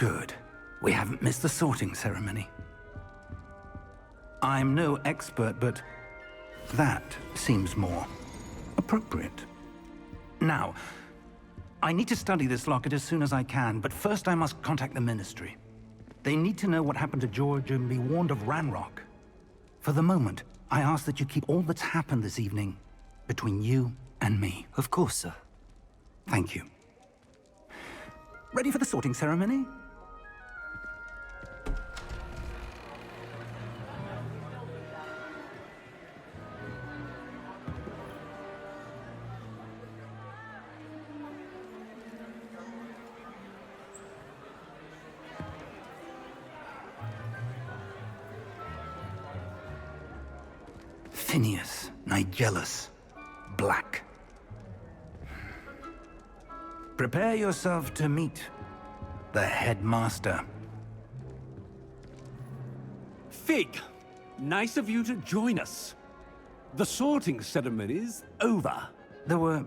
Good. We haven't missed the sorting ceremony. I'm no expert, but that seems more appropriate. Now, I need to study this locket as soon as I can, but first I must contact the Ministry. They need to know what happened to George and be warned of Ranrock. For the moment, I ask that you keep all that's happened this evening between you and me. Of course, sir. Thank you. Ready for the sorting ceremony? Phineas, Nigellus, Black. Prepare yourself to meet the headmaster. Fig, nice of you to join us. The sorting ceremony's over. There were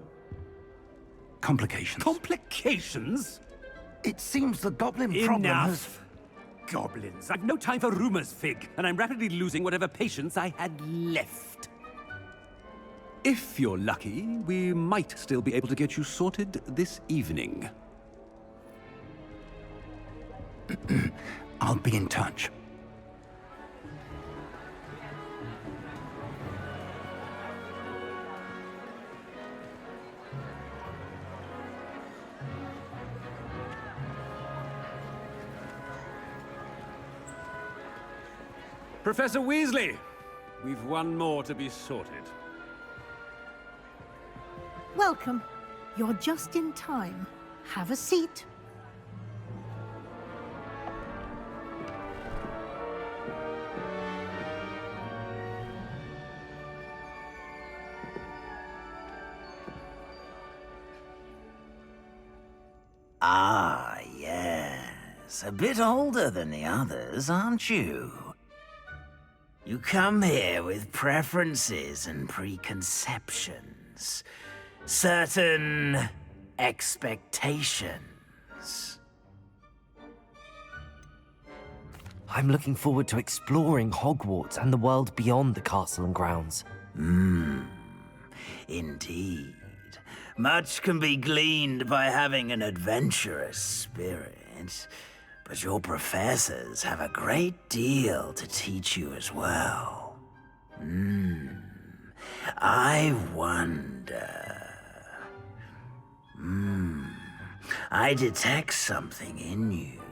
complications. Complications? It seems the goblin problem has... Enough! Goblins. I've no time for rumors, Fig, and I'm rapidly losing whatever patience I had left. If you're lucky, we might still be able to get you sorted this evening. I'll be in touch. Professor Weasley, we've one more to be sorted. Welcome. You're just in time. Have a seat. Ah, yes. A bit older than the others, aren't you? You come here with preferences and preconceptions. Certain expectations. I'm looking forward to exploring Hogwarts and the world beyond the castle and grounds. Indeed. Much can be gleaned by having an adventurous spirit, but your professors have a great deal to teach you as well. I wonder... I detect something in you.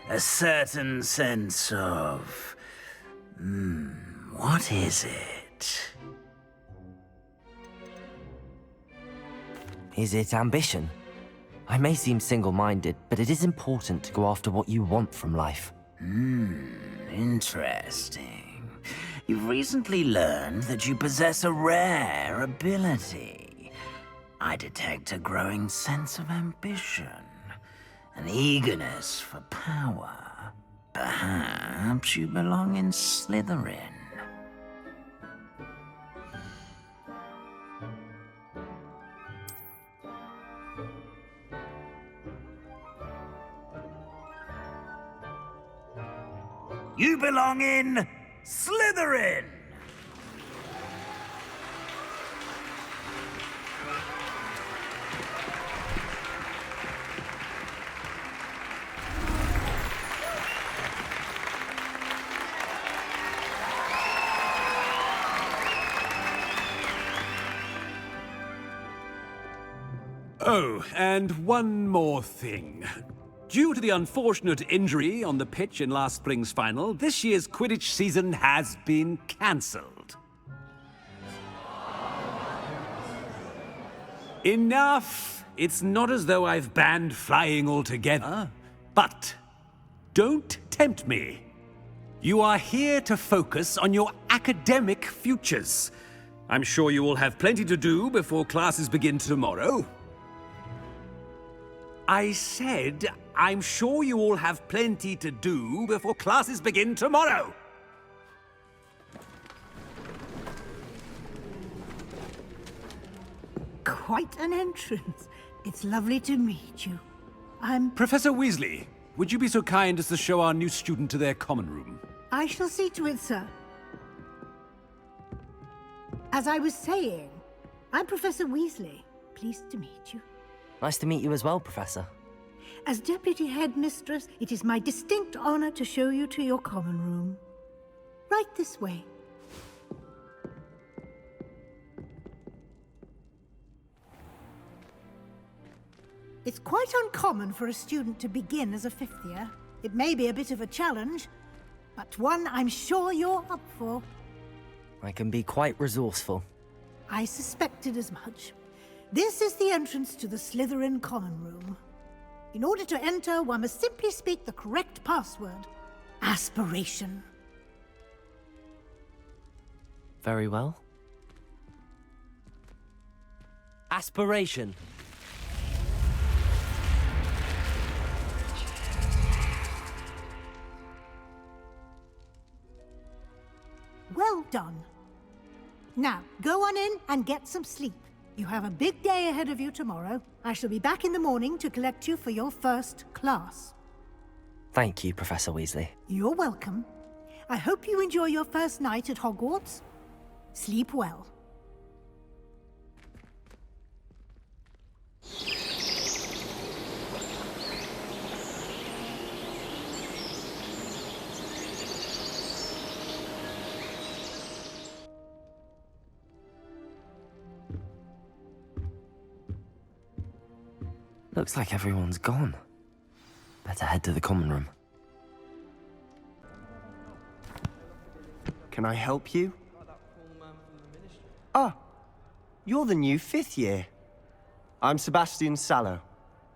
A certain sense of... what is it? Is it ambition? I may seem single-minded, but it is important to go after what you want from life. Interesting. You've recently learned that you possess a rare ability. I detect a growing sense of ambition, an eagerness for power. Perhaps you belong in Slytherin. You belong in Slytherin! Oh, and one more thing. Due to the unfortunate injury on the pitch in last spring's final, this year's Quidditch season has been cancelled. Enough! It's not as though I've banned flying altogether. But don't tempt me. You are here to focus on your academic futures. I'm sure you will have plenty to do before classes begin tomorrow. I said, I'm sure you all have plenty to do before classes begin tomorrow. Quite an entrance. It's lovely to meet you. I'm... Professor Weasley, would you be so kind as to show our new student to their common room? I shall see to it, sir. As I was saying, I'm Professor Weasley. Pleased to meet you. Nice to meet you as well, Professor. As Deputy Headmistress, it is my distinct honor to show you to your common room. Right this way. It's quite uncommon for a student to begin as a fifth year. It may be a bit of a challenge, but one I'm sure you're up for. I can be quite resourceful. I suspected as much. This is the entrance to the Slytherin common room. In order to enter, one must simply speak the correct password. Aspiration. Very well. Aspiration. Well done. Now, go on in and get some sleep. You have a big day ahead of you tomorrow. I shall be back in the morning to collect you for your first class. Thank you, Professor Weasley. You're welcome. I hope you enjoy your first night at Hogwarts. Sleep well. Looks like everyone's gone. Better head to the common room. Can I help you? Ah, you're the new fifth year. I'm Sebastian Sallow.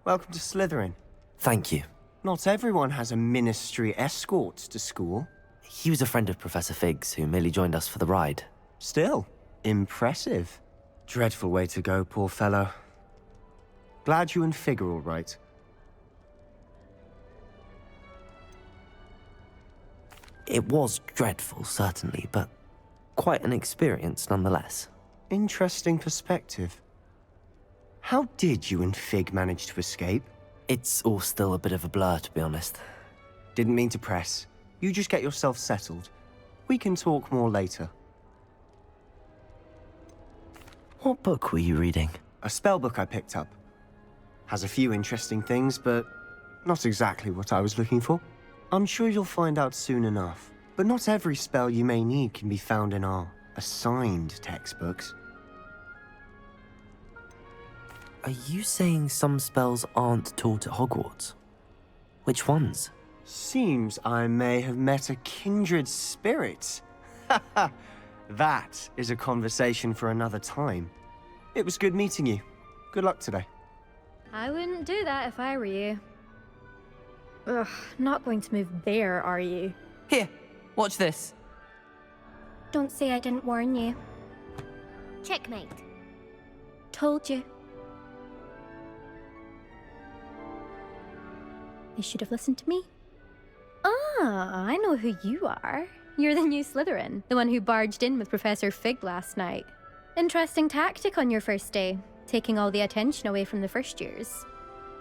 Welcome to Slytherin. Thank you. Not everyone has a ministry escort to school. He was a friend of Professor Fig's who merely joined us for the ride. Still, impressive. Dreadful way to go, poor fellow. Glad you and Fig are all right. It was dreadful, certainly, but quite an experience nonetheless. Interesting perspective. How did you and Fig manage to escape? It's all still a bit of a blur, to be honest. Didn't mean to press. You just get yourself settled. We can talk more later. What book were you reading? A spell book I picked up. Has a few interesting things, but not exactly what I was looking for. I'm sure you'll find out soon enough. But not every spell you may need can be found in our assigned textbooks. Are you saying some spells aren't taught at Hogwarts? Which ones? Seems I may have met a kindred spirit. That is a conversation for another time. It was good meeting you. Good luck today. I wouldn't do that if I were you. Ugh, not going to move there, are you? Here, watch this. Don't say I didn't warn you. Checkmate. Told you. They should have listened to me. Ah, I know who you are. You're the new Slytherin, the one who barged in with Professor Fig last night. Interesting tactic on your first day, taking all the attention away from the first years.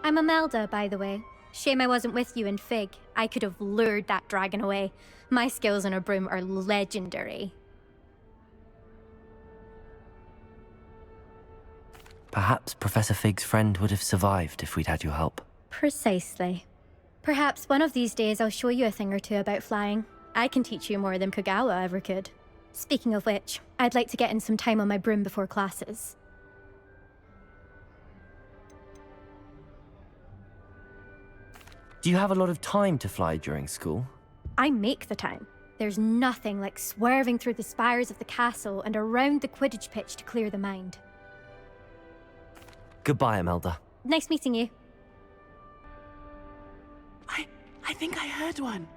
I'm Imelda, by the way. Shame I wasn't with you in Fig. I could have lured that dragon away. My skills on a broom are legendary. Perhaps Professor Fig's friend would have survived if we'd had your help. Precisely. Perhaps one of these days I'll show you a thing or two about flying. I can teach you more than Kogawa ever could. Speaking of which, I'd like to get in some time on my broom before classes. Do you have a lot of time to fly during school? I make the time. There's nothing like swerving through the spires of the castle and around the Quidditch pitch to clear the mind. Goodbye, Imelda. Nice meeting you. I think I heard one.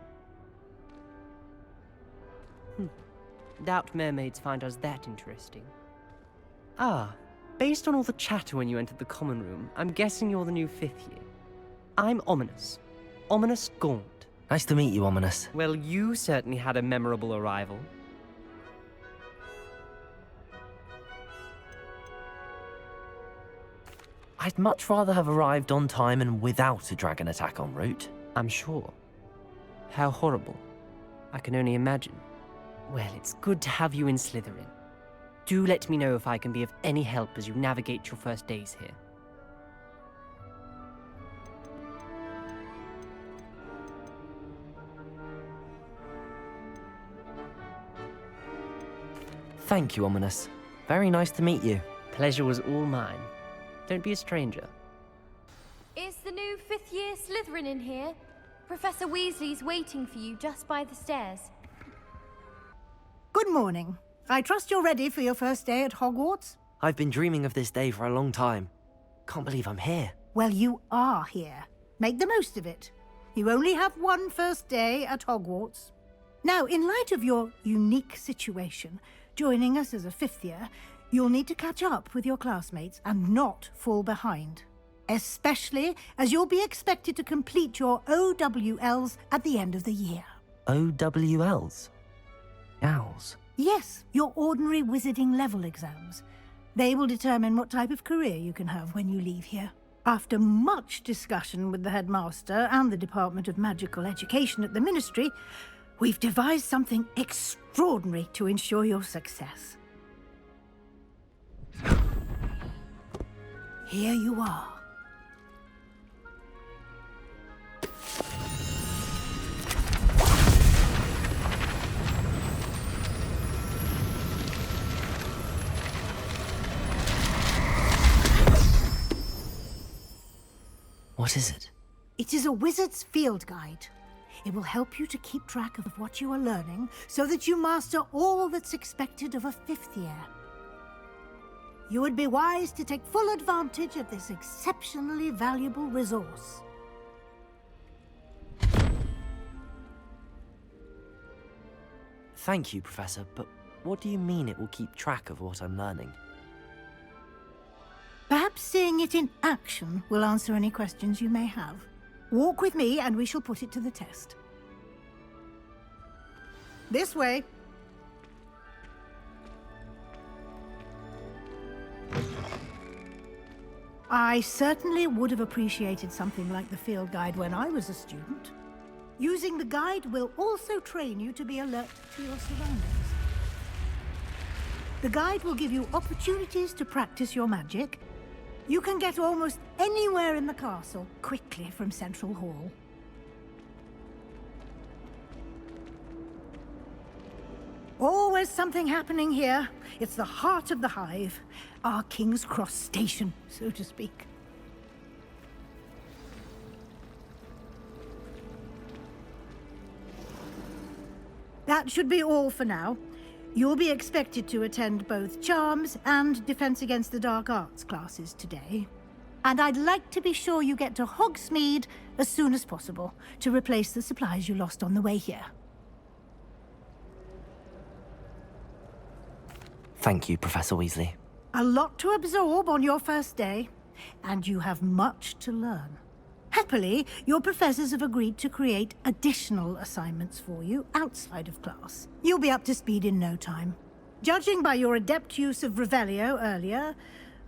Doubt mermaids find us that interesting. Ah, based on all the chatter when you entered the common room, I'm guessing you're the new fifth year. I'm Ominous. Ominous Gaunt. Nice to meet you, Ominous. Well, you certainly had a memorable arrival. I'd much rather have arrived on time and without a dragon attack en route. I'm sure. How horrible. I can only imagine. Well, it's good to have you in Slytherin. Do let me know if I can be of any help as you navigate your first days here. Thank you, Ominous. Very nice to meet you. Pleasure was all mine. Don't be a stranger. Is the new fifth-year Slytherin in here? Professor Weasley's waiting for you just by the stairs. Good morning. I trust you're ready for your first day at Hogwarts? I've been dreaming of this day for a long time. Can't believe I'm here. Well, you are here. Make the most of it. You only have one first day at Hogwarts. Now, in light of your unique situation, joining us as a fifth year, you'll need to catch up with your classmates and not fall behind. Especially as you'll be expected to complete your OWLs at the end of the year. OWLs? Owls? Yes, your ordinary wizarding level exams. They will determine what type of career you can have when you leave here. After much discussion with the headmaster and the Department of Magical Education at the Ministry, we've devised something extraordinary to ensure your success. Here you are. What is it? It is a wizard's field guide. It will help you to keep track of what you are learning so that you master all that's expected of a fifth year. You would be wise to take full advantage of this exceptionally valuable resource. Thank you, Professor, but what do you mean it will keep track of what I'm learning? Perhaps seeing it in action will answer any questions you may have. Walk with me and we shall put it to the test. This way. I certainly would have appreciated something like the field guide when I was a student. Using the guide will also train you to be alert to your surroundings. The guide will give you opportunities to practice your magic. You can get almost anywhere in the castle quickly from Central Hall. Always something happening here. It's the heart of the hive. Our King's Cross station, so to speak. That should be all for now. You'll be expected to attend both Charms and Defense Against the Dark Arts classes today. And I'd like to be sure you get to Hogsmeade as soon as possible to replace the supplies you lost on the way here. Thank you, Professor Weasley. A lot to absorb on your first day, and you have much to learn. Happily, your professors have agreed to create additional assignments for you outside of class. You'll be up to speed in no time. Judging by your adept use of Revelio earlier,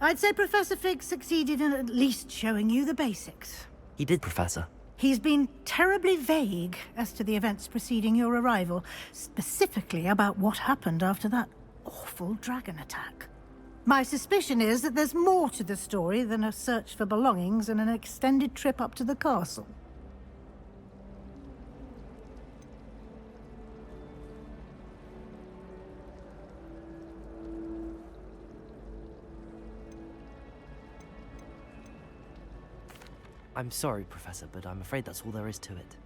I'd say Professor Fig succeeded in at least showing you the basics. He did, Professor. He's been terribly vague as to the events preceding your arrival, specifically about what happened after that awful dragon attack. My suspicion is that there's more to the story than a search for belongings and an extended trip up to the castle. I'm sorry, Professor, but I'm afraid that's all there is to it.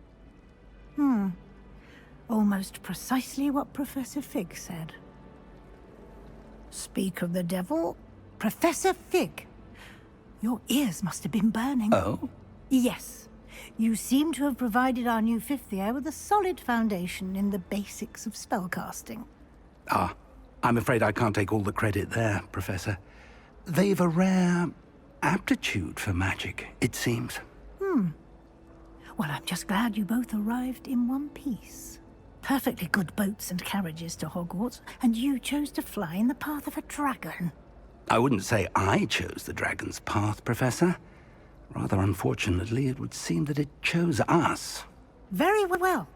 Almost precisely what Professor Fig said. Speak of the devil, Professor Fig. Your ears must have been burning. Oh? Yes. You seem to have provided our new fifth year with a solid foundation in the basics of spellcasting. Ah, I'm afraid I can't take all the credit there, Professor. They've a rare aptitude for magic, it seems. Well, I'm just glad you both arrived in one piece. Perfectly good boats and carriages to Hogwarts, and you chose to fly in the path of a dragon. I wouldn't say I chose the dragon's path, Professor. Rather unfortunately, it would seem that it chose us. Very well.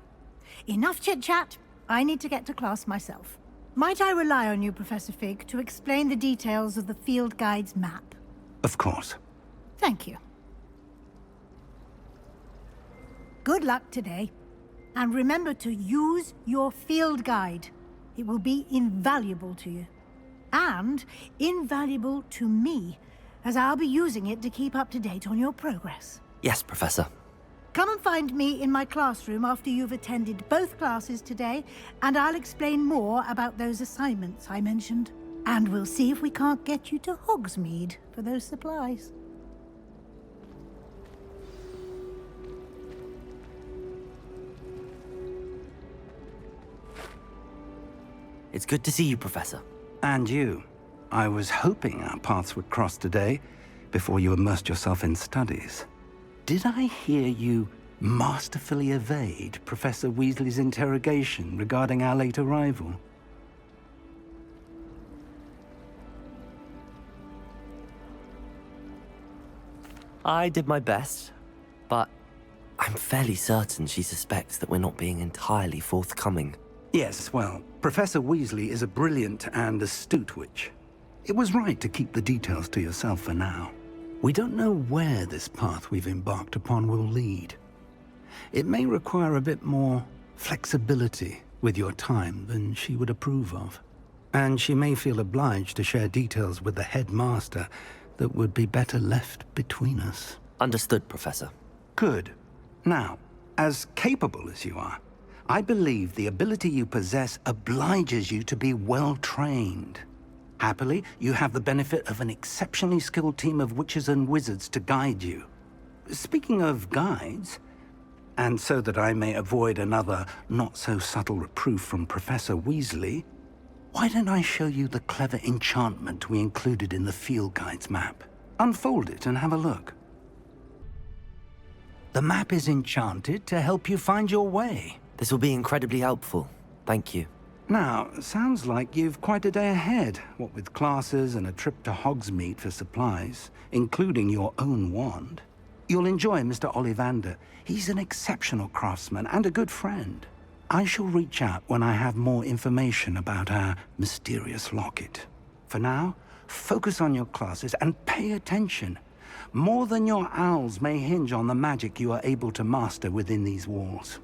Enough chit-chat. I need to get to class myself. Might I rely on you, Professor Fig, to explain the details of the field guide's map? Of course. Thank you. Good luck today. And remember to use your field guide. It will be invaluable to you. And invaluable to me, as I'll be using it to keep up to date on your progress. Yes, Professor. Come and find me in my classroom after you've attended both classes today, and I'll explain more about those assignments I mentioned. And we'll see if we can't get you to Hogsmeade for those supplies. It's good to see you, Professor. And you. I was hoping our paths would cross today, before you immersed yourself in studies. Did I hear you masterfully evade Professor Weasley's interrogation regarding our late arrival? I did my best, but I'm fairly certain she suspects that we're not being entirely forthcoming. Yes, well, Professor Weasley is a brilliant and astute witch. It was right to keep the details to yourself for now. We don't know where this path we've embarked upon will lead. It may require a bit more flexibility with your time than she would approve of. And she may feel obliged to share details with the headmaster that would be better left between us. Understood, Professor. Good. Now, as capable as you are, I believe the ability you possess obliges you to be well trained. Happily, you have the benefit of an exceptionally skilled team of witches and wizards to guide you. Speaking of guides, and so that I may avoid another not-so-subtle reproof from Professor Weasley, why don't I show you the clever enchantment we included in the field guide's map? Unfold it and have a look. The map is enchanted to help you find your way. This will be incredibly helpful. Thank you. Now, sounds like you've quite a day ahead, what with classes and a trip to Hogsmeade for supplies, including your own wand. You'll enjoy Mr. Ollivander. He's an exceptional craftsman and a good friend. I shall reach out when I have more information about our mysterious locket. For now, focus on your classes and pay attention. More than your owls may hinge on the magic you are able to master within these walls.